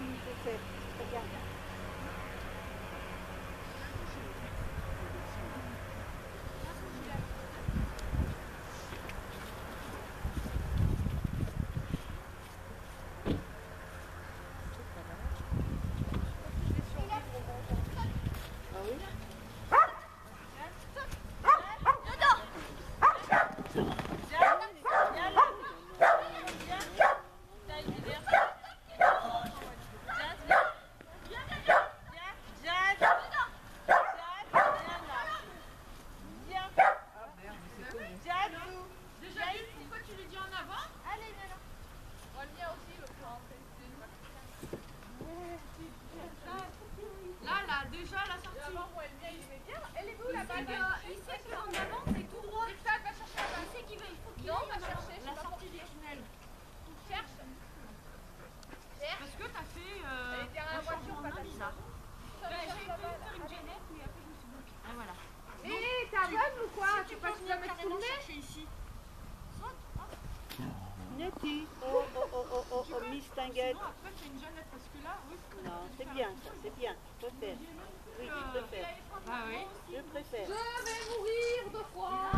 comme il faut faire. Regarde. Nettie, Miss Tinguette. Après, c'est une jeunette parce que là, oui. Non, c'est bien ça, c'est bien. Je préfère. Oui, je préfère. Ah oui. Je préfère. Je vais mourir de froid.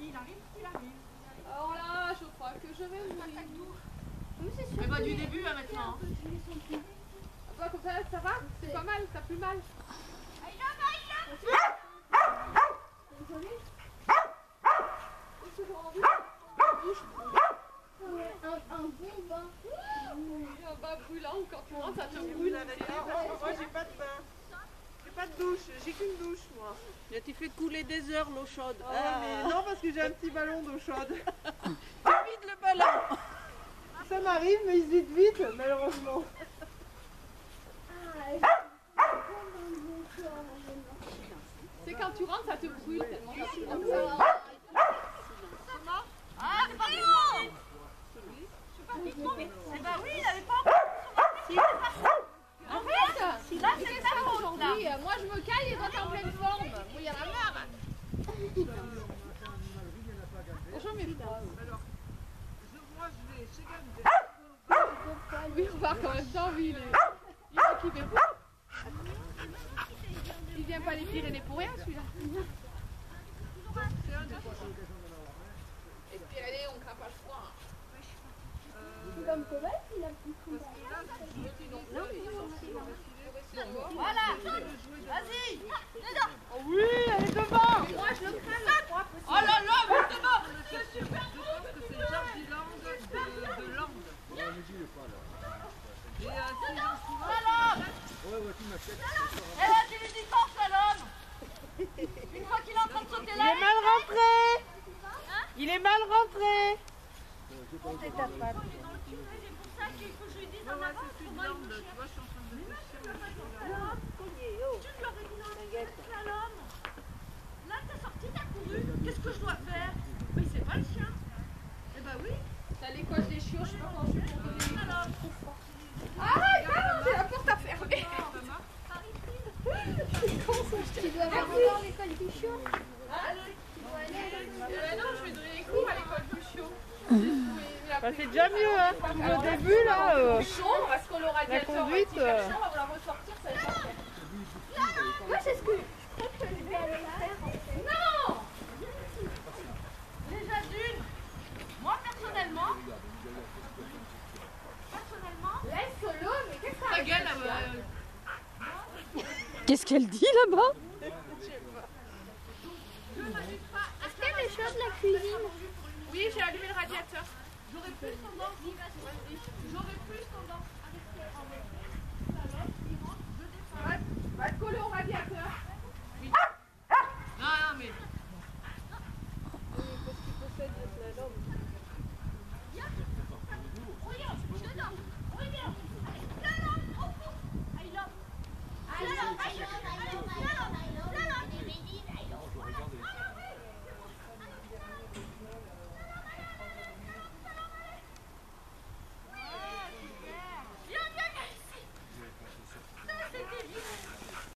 Il arrive. Alors là, je crois que je vais mourir. Mais pas du début là maintenant. Toi, comme ça va? C'est pas mal, t'as plus mal. Un bon bain. Un bain brûlant, quand tu rentres, ça te brûle. Moi, j'ai pas de bain. J'ai pas de douche, j'ai qu'une douche, moi. Mais tu fais couler des heures l'eau chaude. Mais non, parce que j'ai un petit ballon d'eau chaude. Vide le ballon. Ça m'arrive, mais il se vide vite, malheureusement. C'est quand tu rentres, ça te brûle tellement. Ah, c'est pas trop. Je suis pas trop, mais. Eh ben oui, il avait pas encore sur ma En fait, là, c'est ta faute là. oui, moi je me caille et toi t'es en pleine forme. Moi, il y en a marre. Bonjour mes frères. Alors, moi, je vais chez Gambé. Oui, on part en même temps, oui, il est occupé pour. Il vient pas les Pyrénées pour rien celui-là. Les Pyrénées, on craint pas le froid. Comme Kovac, il a pris tout. Voilà. Vas-y. Oh oui, elle est devant. Moi je le crains le froid. Oh là là, mais c'est bon. Je pense que c'est Georgie-Land de Land. Et c'est Shalom. Eh ben, tu lui dis force, Shalom. Une fois qu'il est en train de sauter là. Il est mal rentré. Il est mal rentré. C'est pour ça qu'il faut que je lui dise en avance comment il bouge. Tu lui aurais dit non, Shalom. Là, t'as sorti, t'as couru. Qu'est-ce que je dois faire? Mais c'est pas le chien. Eh ben oui. T'as l'école des chiots, je sais pas quand je suis pour donner les Shalom. Ah, c'est la porte à fermer. Tu dois aller voir l'école du chiot. Non, je vais donner les cours à l'école du chiot. Bah, c'est déjà mieux, hein. Comme au début, là. Chaud, parce qu'on l'aura dit La conduite. on va la ressortir, ça va être parfait. Moi, c'est ce que je crois que je vais aller faire. Non! Déjà d'une. Moi, personnellement. Laisse solo, mais qu'est-ce que ça Ta gueule, Qu'est-ce qu'elle dit là-bas? Est-ce qu'il y a des choses de la cuisine? Oui, j'ai allumé le radiateur. J'aurais plus tendance. J'aurais plus tendance. Va te coller au radiateur. Oui. Non, mais. Allez,